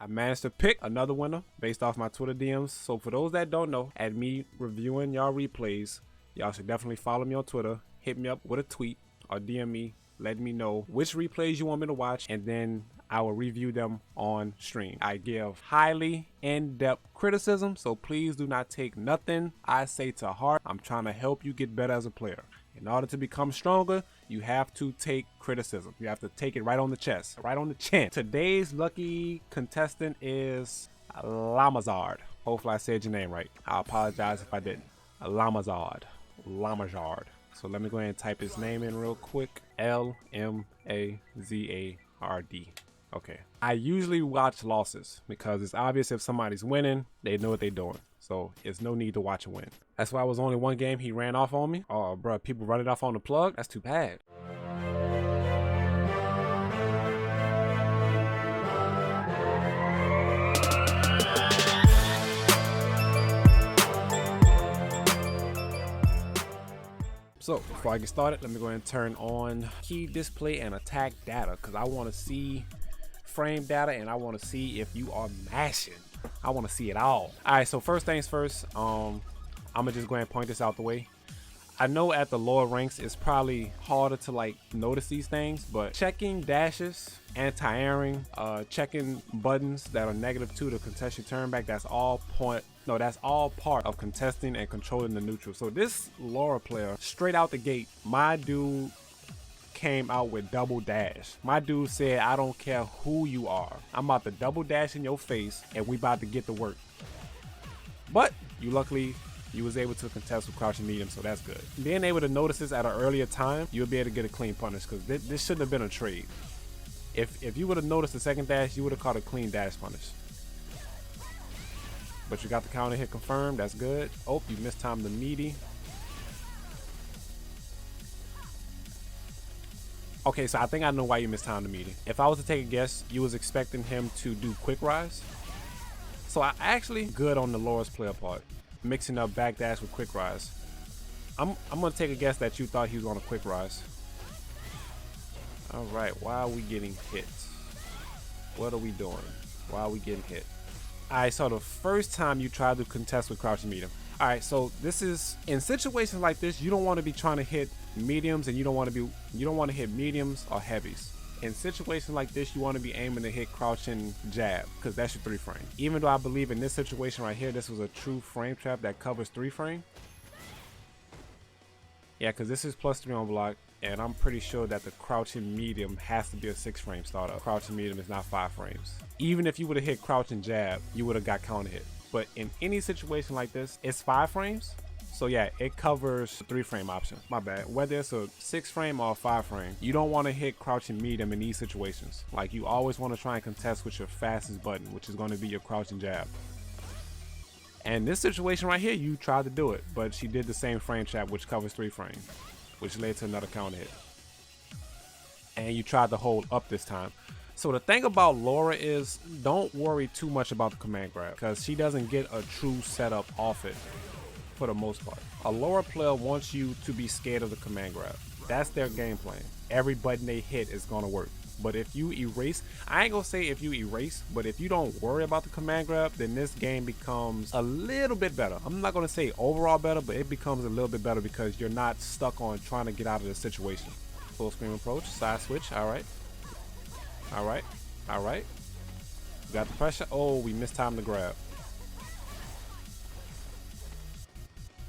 I managed to pick another winner based off my Twitter DMs. So for those that don't know, at me reviewing y'all replays, y'all should definitely follow me on Twitter. Hit me up with a tweet or DM me. Let me know which replays you want me to watch, and then I will review them on stream. I give highly in-depth criticism, so please do not take nothing I say to heart. I'm trying to help you get better as a player. In order to become stronger, you have to take criticism. You have to take it right on the chest, right on the chin. Today's lucky contestant is Lamazard. Hopefully I said your name right. I apologize if I didn't. Lamazard. So let me go ahead and type his name in real quick. L-M-A-Z-A-R-D. Okay. I usually watch losses because it's obvious if somebody's winning, they know what they're doing. So it's no need to watch a win. That's why it was only one game he ran off on me. Oh, bro, people running off on the plug? That's too bad. So before I get started, let me go ahead and turn on key display and attack data because I want to see frame data and I want to see if you are mashing. I want to see it all. Alright, so first things first, I'm gonna just go ahead and point this out the way. I know at the lower ranks it's probably harder to like notice these things, but checking dashes, anti-airing, checking buttons that are -2 to contest your turn back, that's all part of contesting and controlling the neutral. So this Laura player, straight out the gate, my dude came out with double dash. My dude said, I don't care who you are, I'm about to double dash in your face and we about to get to work. But you luckily you was able to contest with crouching medium, so that's good. Being able to notice this at an earlier time, you'll be able to get a clean punish because this shouldn't have been a trade. If you would have noticed the second dash, you would have caught a clean dash punish. But you got the counter hit confirmed, that's good. Oh, you mistimed the meaty. Okay, so I think I know why you mistimed the meaty. If I was to take a guess, you was expecting him to do quick rise. So I actually good on the Laura's player part, mixing up backdash with quick rise. I'm gonna take a guess that you thought he was on a quick rise. All right, why are we getting hit? What are we doing? Why are we getting hit? All right, so the first time you tried to contest with crouching medium. All right, so this is in situations like this, you don't want to be trying to hit mediums and you don't want to hit mediums or heavies. In situations like this, you want to be aiming to hit crouching jab because that's your 3 frame. Even though I believe in this situation right here, this was a true frame trap that covers 3 frame. Yeah, because this is +3 on block, and I'm pretty sure that the crouching medium has to be a 6 frame startup. Crouching medium is not 5 frames. Even if you would have hit crouching jab, you would have got counter hit. But in any situation like this, it's 5 frames. So yeah, it covers the 3 frame option. My bad. Whether it's a 6 frame or a 5 frame, you don't want to hit crouching medium in these situations. Like you always want to try and contest with your fastest button, which is going to be your crouching jab. And this situation right here, you tried to do it, but she did the same frame trap, which covers 3 frames, which led to another counter hit. And you tried to hold up this time. So the thing about Laura is, don't worry too much about the command grab because she doesn't get a true setup off it for the most part. A Laura player wants you to be scared of the command grab. That's their game plan. Every button they hit is gonna work. But if you erase, I ain't gonna say if you erase, but if you don't worry about the command grab, then this game becomes a little bit better. I'm not gonna say overall better, but it becomes a little bit better because you're not stuck on trying to get out of the situation. Full screen approach, side switch, all right. All right, all right. Got the pressure. Oh, we mistimed the grab.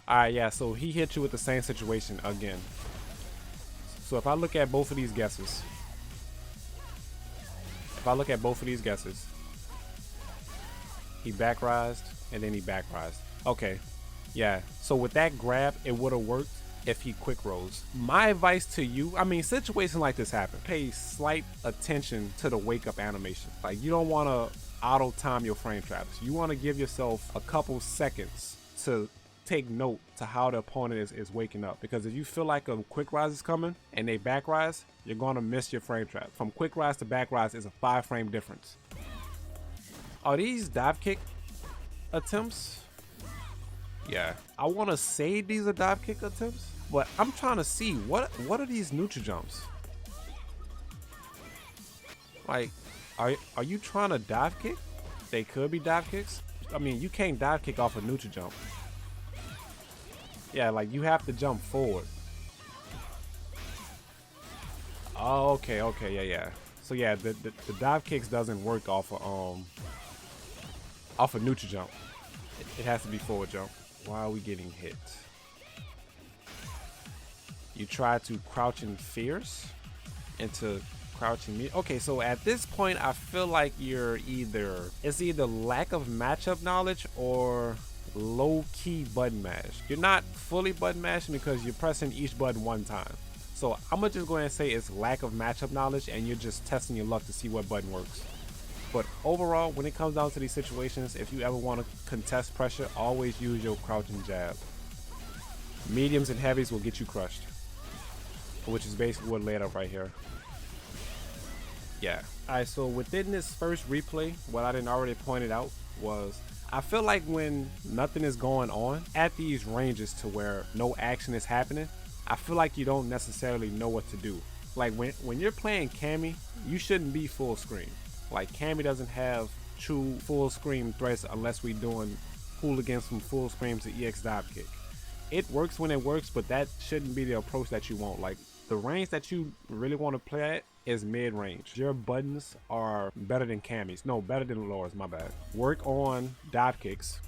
All right, yeah, so he hit you with the same situation again. So if I look at both of these guesses, he back rised and then he back rised. Okay, yeah, so with that grab, it would have worked if he quick rose. My advice to you, I mean, situations like this happen. Pay slight attention to the wake up animation. Like you don't want to auto time your frame traps. You want to give yourself a couple seconds to take note to how the opponent is waking up, because if you feel like a quick rise is coming and they back rise, you're going to miss your frame trap. From quick rise to back rise is a 5 frame difference. Are these dive kick attempts? Yeah, I want to say these are dive kick attempts, but I'm trying to see what are these neutral jumps? Like, are you trying to dive kick? They could be dive kicks. I mean, you can't dive kick off a neutral jump. Yeah, like you have to jump forward. Oh, okay, yeah. So yeah, the dive kicks doesn't work off a neutral jump. It has to be forward jump. Why are we getting hit? You try to crouch and fierce into crouching me. Okay, so at this point, I feel like it's either lack of matchup knowledge or low-key button mash. You're not fully button mashing because you're pressing each button one time. So I'm gonna just go ahead and say it's lack of matchup knowledge and you're just testing your luck to see what button works. But overall, when it comes down to these situations, if you ever want to contest pressure, always use your crouching jab. Mediums and heavies will get you crushed, which is basically what laid up right here. Yeah. Alright, so within this first replay, what I didn't already pointed out was I feel like when nothing is going on at these ranges to where no action is happening, I feel like you don't necessarily know what to do. Like when you're playing Cammy, you shouldn't be full screen. Like Cammy doesn't have true full screen threats unless we doing hooligans from full screen to EX dive kick. It works when it works, but that shouldn't be the approach that you want. Like the range that you really want to play at is mid range. Your buttons are better than Cammy's. No, better than Laura's, my bad. Work on dive kicks.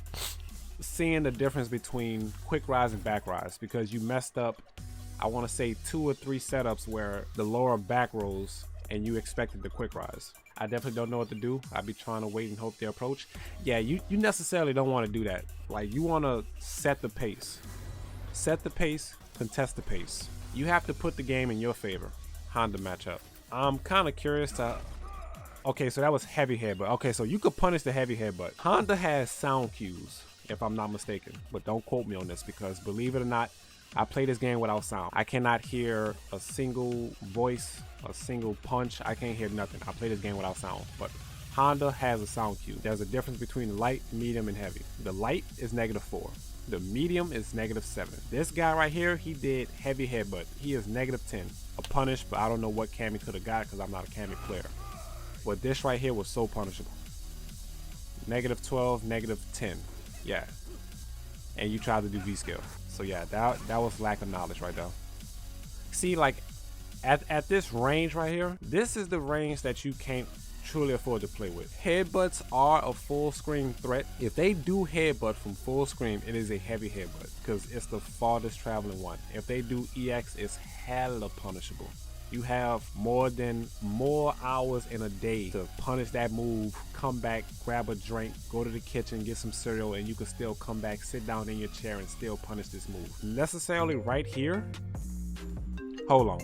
Seeing the difference between quick rise and back rise, because you messed up, I want to say 2 or 3 setups where the Laura back rolls and you expected the quick rise. I definitely don't know what to do. I'd be trying to wait and hope they approach. Yeah, you necessarily don't want to do that. Like you want to set the pace. Set the pace, contest the pace. You have to put the game in your favor. Honda matchup. I'm kind of curious to... Okay, so that was heavy headbutt. Okay, so you could punish the heavy headbutt. Honda has sound cues, if I'm not mistaken. But don't quote me on this because believe it or not, I play this game without sound. I cannot hear a single voice, a single punch. I can't hear nothing. I play this game without sound. But Honda has a sound cue. There's a difference between light, medium, and heavy. The light is -4. The medium is -7. This guy right here, he did heavy headbutt. He is -10. A punish, but I don't know what Cammy could have got because I'm not a Cammy player. But this right here was so punishable. -12, -10. Yeah. And you tried to do V-scale. So yeah, that was lack of knowledge right there. See, like at this range right here, this is the range that you can't truly afford to play with. Headbutts are a full screen threat. If they do headbutt from full screen, it is a heavy headbutt because it's the farthest traveling one. If they do EX, it's hella punishable. You have more hours in a day to punish that move, come back, grab a drink, go to the kitchen, get some cereal, and you can still come back, sit down in your chair and still punish this move. Necessarily right here, hold on.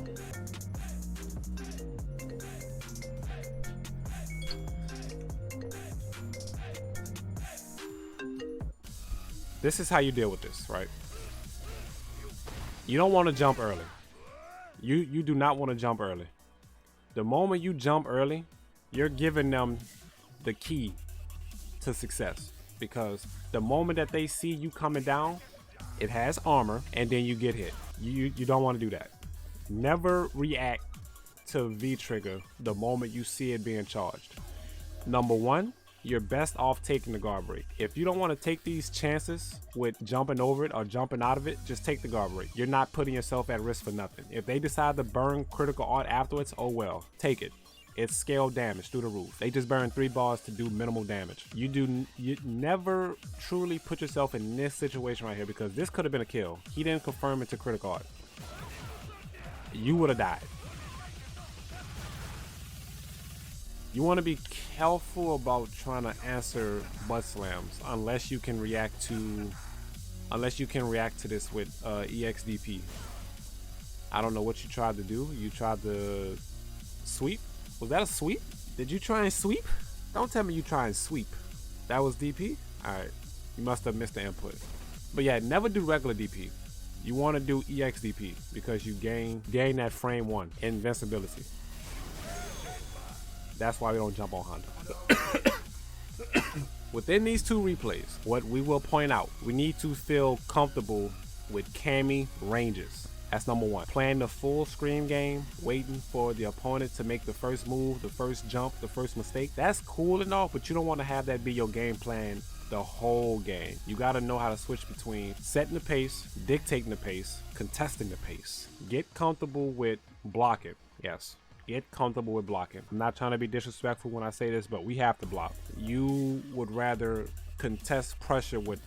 This is how you deal with this, right? You don't want to jump early. You do not want to jump early. The moment you jump early, you're giving them the key to success, because the moment that they see you coming down, it has armor and then you get hit. You don't want to do that. Never react to V trigger the moment you see it being charged. Number one, you're best off taking the guard break. If you don't want to take these chances with jumping over it or jumping out of it, just take the guard break. You're not putting yourself at risk for nothing. If they decide to burn critical art afterwards, oh well, take it. It's scale damage through the roof. They just burn 3 bars to do minimal damage. You never truly put yourself in this situation right here, because this could have been a kill. He didn't confirm it to critical art. You would have died. You want to be careful about trying to answer butt slams unless you can react to this with EXDP. I don't know what you tried to do. You tried to sweep? Was that a sweep? Did you try and sweep? Don't tell me you try and sweep. That was DP? Alright, you must have missed the input. But yeah, never do regular DP. You want to do EXDP because you gain that frame 1 invincibility. That's why we don't jump on Honda. Within these 2 replays, what we will point out, we need to feel comfortable with Cammy ranges. That's number one. Playing the full scream game, waiting for the opponent to make the first move, the first jump, the first mistake. That's cool and all, but you don't want to have that be your game plan the whole game. You got to know how to switch between setting the pace, dictating the pace, contesting the pace. Get comfortable with blocking. Yes. Get comfortable with blocking. I'm not trying to be disrespectful when I say this, but we have to block. You would rather contest pressure with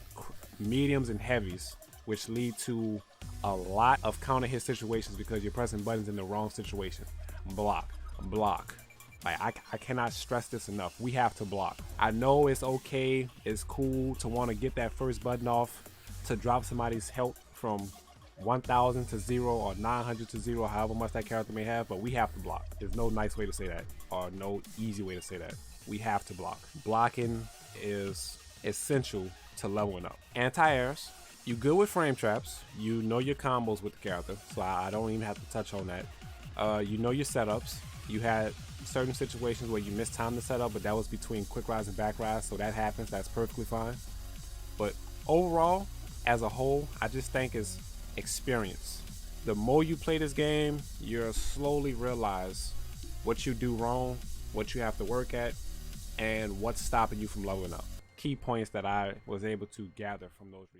mediums and heavies, which lead to a lot of counter hit situations because you're pressing buttons in the wrong situation. Block, block. Like I cannot stress this enough. We have to block. I know it's okay, it's cool to want to get that first button off to drop somebody's health from 1,000 to 0 or 900 to 0, however much that character may have, but we have to block. There's no nice way to say that or no easy way to say that. We have to block. Blocking is essential to leveling up. Anti-airs. You good with frame traps. You know your combos with the character, so I don't even have to touch on that. You know your setups. You had certain situations where you missed time to set up, but that was between quick rise and back rise, so that happens. That's perfectly fine. But overall, as a whole, I just think it's experience. The more you play this game, you'll slowly realize what you do wrong, what you have to work at, and what's stopping you from leveling up. Key points that I was able to gather from those replays.